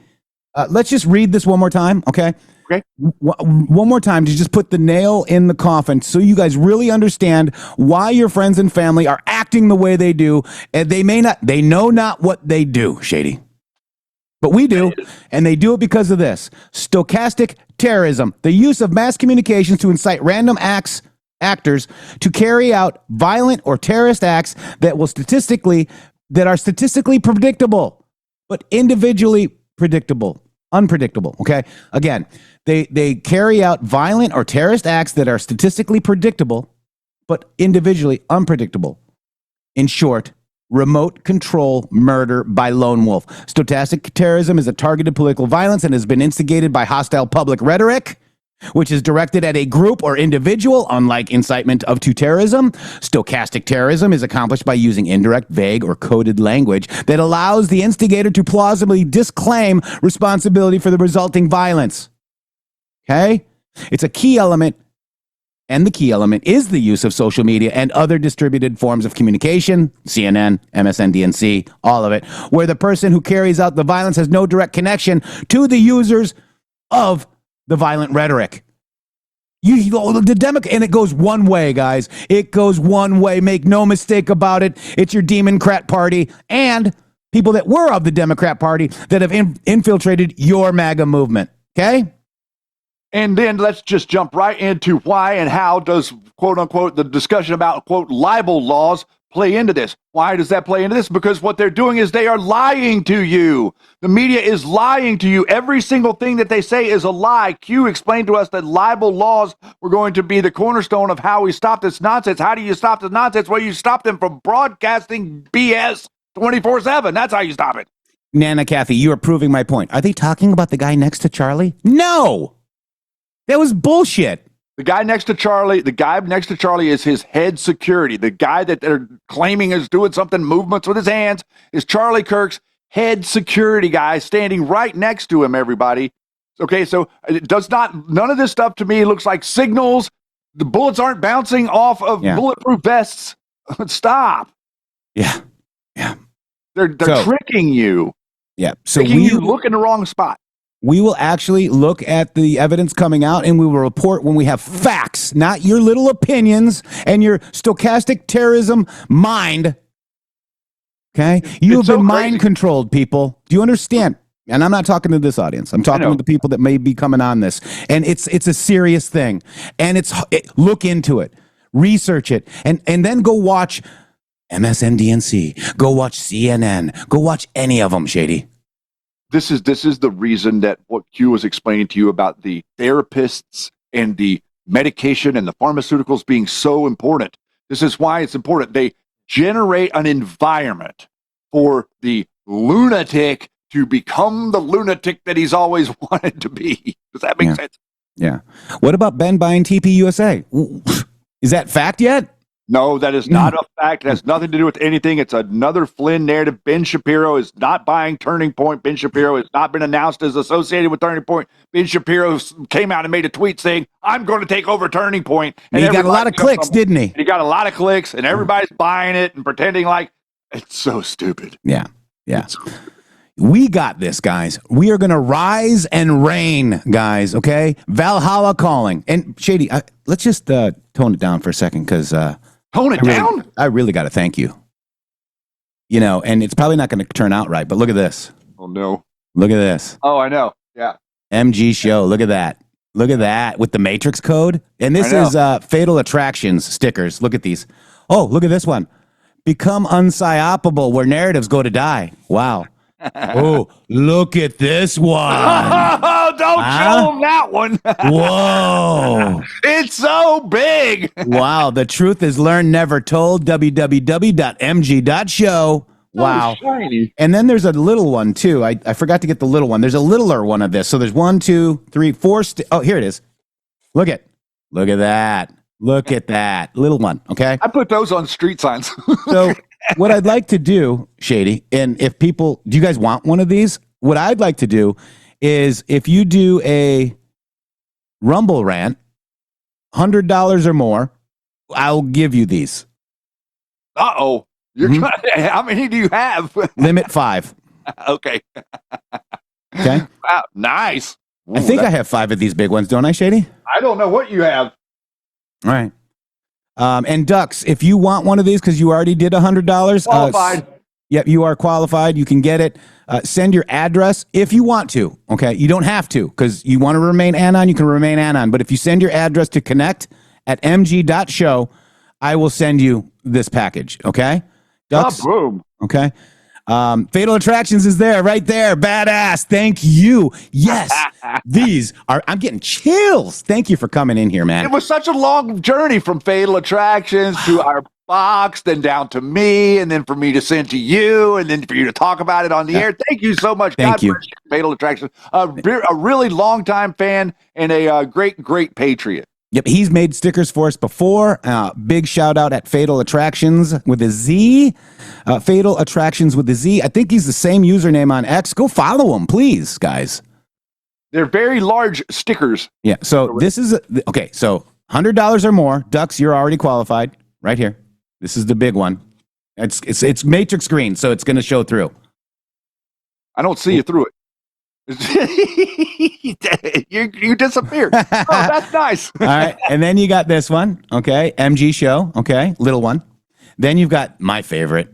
S1: let's just read this one more time, okay?
S2: Okay.
S1: One more time to just put the nail in the coffin so you guys really understand why your friends and family are acting the way they do. And they know not what they do, Shady. But we do, and they do it because of this. Stochastic terrorism, the use of mass communications to incite random actors to carry out violent or terrorist acts that are statistically predictable, but individually unpredictable. Okay. Again, they carry out violent or terrorist acts that are statistically predictable, but individually unpredictable. In short, remote control murder by lone wolf. Stochastic terrorism is a targeted political violence and has been instigated by hostile public rhetoric, which is directed at a group or individual, unlike incitement to terrorism. Stochastic terrorism is accomplished by using indirect, vague, or coded language that allows the instigator to plausibly disclaim responsibility for the resulting violence. Okay? It's a key element, and the key element is the use of social media and other distributed forms of communication, CNN, MSNBC, all of it, where the person who carries out the violence has no direct connection to the users of the violent rhetoric. And it goes one way, guys. It goes one way. Make no mistake about it. It's your Democrat Party and people that were of the Democrat Party that have infiltrated your MAGA movement. Okay?
S2: And then let's just jump right into why and how does, quote unquote, the discussion about, quote, libel laws play into this. Why does that play into this? Because what they're doing is they are lying to you. The media is lying to you. Every single thing that they say is a lie. Q explained to us that libel laws were going to be the cornerstone of how we stop this nonsense. How do you stop this nonsense? Well, you stop them from broadcasting BS 24/7. That's how you stop it.
S1: Nana Kathy, you are proving my point. Are they talking about the guy next to Charlie? No! That was bullshit.
S2: The guy next to Charlie is his head security. The guy that they're claiming is doing something, movements with his hands, is Charlie Kirk's head security guy standing right next to him, everybody. Okay, so none of this stuff to me looks like signals. The bullets aren't bouncing off of bulletproof vests. Stop.
S1: Yeah.
S2: They're tricking you.
S1: Yeah. So
S2: making you look in the wrong spot.
S1: We will actually look at the evidence coming out and we will report when we have facts, not your little opinions and your stochastic terrorism mind. Okay? You have been mind controlled, people. Do you understand? And I'm not talking to this audience. I'm talking to the people that may be coming on this. And it's a serious thing. And look into it. Research it. And then go watch MSNBC. Go watch CNN. Go watch any of them, Shady.
S2: This is the reason that what Q was explaining to you about the therapists and the medication and the pharmaceuticals being so important. This is why it's important. They generate an environment for the lunatic to become the lunatic that he's always wanted to be. Does that make sense?
S1: Yeah. What about Ben buying TP USA? Is that fact yet?
S2: No, that is not a fact. It has nothing to do with anything. It's another Flynn narrative. Ben Shapiro is not buying Turning Point. Ben Shapiro has not been announced as associated with Turning Point. Ben Shapiro came out and made a tweet saying, I'm going to take over Turning Point.
S1: And he got a lot of clicks, didn't he?
S2: He got a lot of clicks, and everybody's buying it and pretending like it's so stupid.
S1: Yeah. We got this, guys. We are going to rise and reign, guys, okay? Valhalla calling. And Shady, let's just tone it down for a second because...
S2: Tone it down?
S1: I really got to thank you. And it's probably not going to turn out right, but look at this.
S2: Oh, no.
S1: Look at this.
S2: Oh, I know. Yeah.
S1: MG show. Look at that. Look at that with the Matrix code. And this is Fatal Attractions stickers. Look at these. Oh, look at this one. Become unpsyopable where narratives go to die. Wow. Oh, look at this one.
S2: Oh, don't show him that one.
S1: Whoa.
S2: It's so big.
S1: Wow. The truth is learned, never told. www.mg.show. Wow.
S2: Shiny.
S1: And then there's a little one too. I forgot to get the little one. There's a littler one of this. So there's 1, 2, 3, 4. Oh, here it is. Look at that. Look at that little one. Okay.
S2: I put those on street signs.
S1: So what I'd like to do, Shady, and if people, do you guys want one of these? What I'd like to do is if you do a Rumble rant, $100 or more, I'll give you these.
S2: Uh-oh. You're how many do you have?
S1: Limit 5.
S2: Okay.
S1: Okay.
S2: Wow, nice. Ooh,
S1: I think I have 5 of these big ones, don't I, Shady?
S2: I don't know what you have.
S1: All right. And Ducks, if you want one of these because you already did $100,
S2: Qualified.
S1: Yep, you are qualified. You can get it. Send your address if you want to. Okay, you don't have to because you want to remain anon. You can remain anon. But if you send your address to connect@mg.show, I will send you this package. Okay, Ducks.
S2: Boom.
S1: Okay. Fatal Attractions is there, right there. Badass. Thank you. Yes, these are. I'm getting chills. Thank you for coming in here, man.
S2: It was such a long journey from Fatal Attractions to our box, then down to me, and then for me to send to you, and then for you to talk about it on the air. Thank you so much.
S1: Thank you.
S2: Bless you, Fatal Attractions. A really long time fan and a great patriot.
S1: Yep, he's made stickers for us before. Big shout out at Fatal Attractions with a Z. Fatal Attractions with a Z. I think he's the same username on X. Go follow him, please, guys.
S2: They're very large stickers.
S1: Yeah, so this is, okay, so $100 or more. Ducks, you're already qualified. Right here. This is the big one. It's matrix green, so it's going to show through.
S2: I don't see you through it. you disappeared. Oh, that's nice.
S1: All right, and then you got this one. Okay, MG show. Okay, little one. Then you've got my favorite.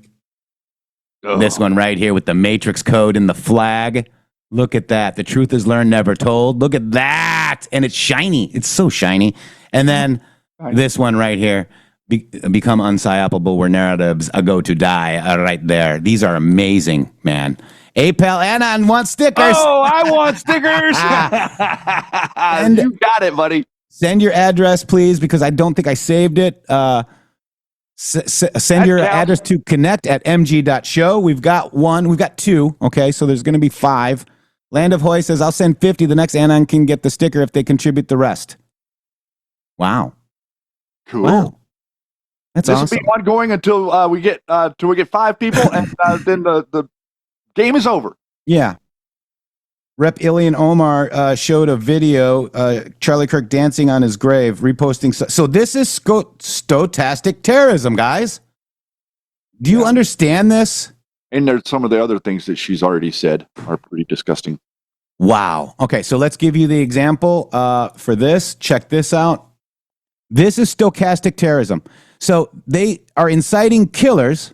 S2: Oh.
S1: This one right here with the matrix code and the flag. Look at that. The truth is learned, never told. Look at that. And it's shiny. It's so shiny. And then this one right here. Become unsiapable where narratives go to die right there. These are amazing, man. APAL Anon wants stickers.
S2: Oh, I want stickers. And you got it, buddy.
S1: Send your address, please, because I don't think I saved it. Send your address to connect@mg.show. We've got 1. We've got 2. Okay, so there's going to be 5. Land of Hoy says, I'll send 50. The next Anon can get the sticker if they contribute the rest. Wow.
S2: Cool.
S1: Wow. That's
S2: this
S1: awesome.
S2: will be ongoing until we get 5 people, and then the game is over.
S1: Yeah. Rep Ilian Omar showed a video, Charlie Kirk dancing on his grave, reposting. So this is stochastic terrorism, guys. Do you understand this?
S2: And there's some of the other things that she's already said are pretty disgusting.
S1: Wow. Okay, so let's give you the example for this. Check this out. This is stochastic terrorism. So they are inciting killers.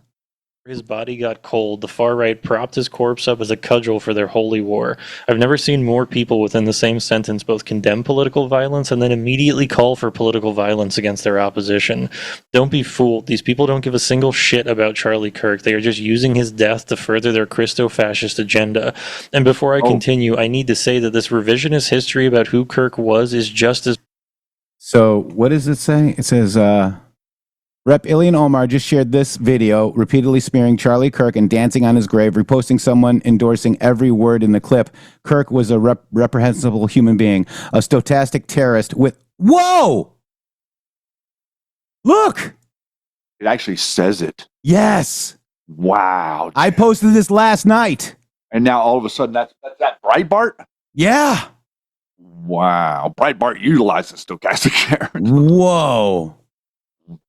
S11: His body got cold. The far right propped his corpse up as a cudgel for their holy war. I've never seen more people within the same sentence both condemn political violence and then immediately call for political violence against their opposition. Don't be fooled. These people don't give a single shit about Charlie Kirk. They are just using his death to further their Christo-fascist agenda. And before I continue, I need to say that this revisionist history about who Kirk was is just as...
S1: So what does it say? It says... Rep Ilian Omar just shared this video, repeatedly smearing Charlie Kirk and dancing on his grave, reposting someone endorsing every word in the clip. Kirk was a reprehensible human being, a stochastic terrorist with... Whoa! Look!
S2: It actually says it.
S1: Yes!
S2: Wow.
S1: I posted this last night.
S2: And now all of a sudden, that's that Breitbart?
S1: Yeah!
S2: Wow. Breitbart utilizes stochastic terrorism.
S1: Whoa.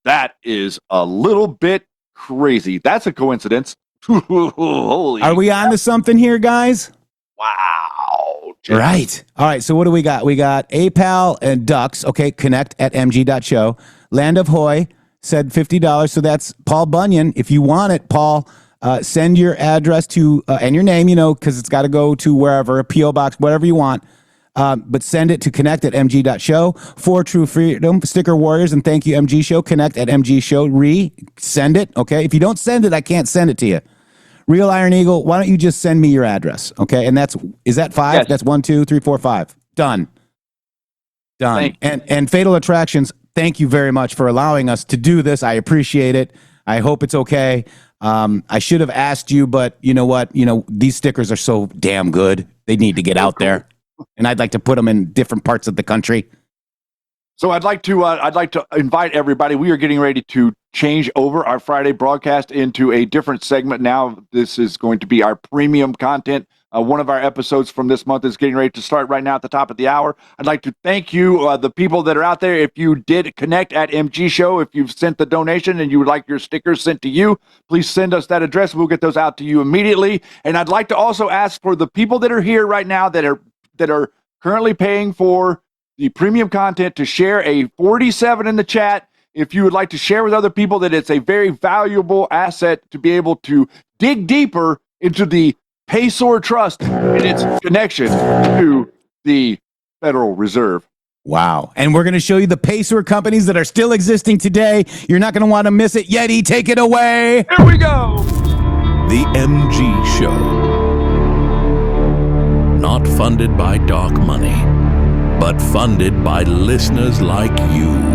S2: That is a little bit crazy. That's a coincidence. Holy.
S1: Are we on to something here, guys?
S2: Wow.
S1: Right. All right. So what do we got? We got APAL and Ducks. Okay. Connect@mg.show. Land of Hoy said $50. So that's Paul Bunyan. If you want it, Paul, send your address to and your name, because it's got to go to wherever, a P.O. box, whatever you want. But send it to connect@mg.show. For True Freedom, Sticker Warriors, and thank you, MG Show. Connect@mg.show. Send it, okay? If you don't send it, I can't send it to you. Real Iron Eagle, why don't you just send me your address, okay? And is that 5?
S2: Yes.
S1: That's 1, 2, 3, 4, 5. Done. And Fatal Attractions, thank you very much for allowing us to do this. I appreciate it. I hope it's okay. I should have asked you, but you know what? These stickers are so damn good. They need to get out there, and I'd like to put them in different parts of the country.
S2: So I'd like to invite everybody. We are getting ready to change over our Friday broadcast into a different segment now. This is going to be our premium content. One of our episodes from this month is getting ready to start right now at the top of the hour. I'd like to thank you, the people that are out there. If you did connect at MG Show, if you've sent the donation and you would like your stickers sent to you, please send us that address. We'll get those out to you immediately. And I'd like to also ask for the people that are here right now that are currently paying for the premium content to share a 47 in the chat. If you would like to share with other people that it's a very valuable asset to be able to dig deeper into the Payseur Trust and its connection to the Federal Reserve.
S1: Wow. And we're going to show you the Payseur companies that are still existing today. You're not going to want to miss it. Yeti, take it away.
S2: Here we go.
S12: The MG Show. Not funded by dark money, but funded by listeners like you.